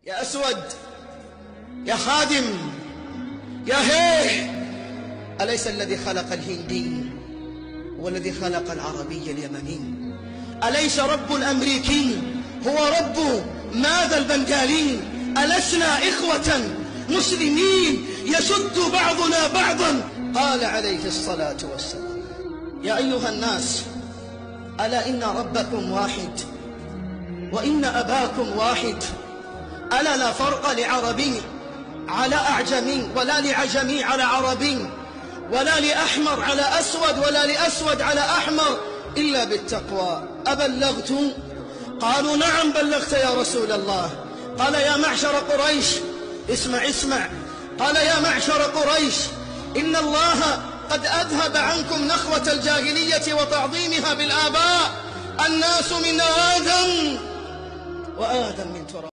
يا أسود، يا خادم، يا هيه، أليس الذي خلق الهندي هو الذي خلق العربي اليمني؟ أليس رب الأمريكي هو رب ماذا البنغالي؟ ألسنا إخوة مسلمين يشد بعضنا بعضا؟ قال عليه الصلاة والسلام: يا أيها الناس، ألا إن ربكم واحد وإن أباكم واحد، ألا لا فرق لعربي على أعجمي، ولا لعجمي على عربي، ولا لأحمر على أسود، ولا لأسود على أحمر، إلا بالتقوى. أبلغت؟ قالوا: نعم بلغت يا رسول الله. قال: يا معشر قريش، اسمع، قال: يا معشر قريش، إن الله قد أذهب عنكم نخوة الجاهلية وتعظيمها بالآباء. الناس من آدم وآدم من تراب.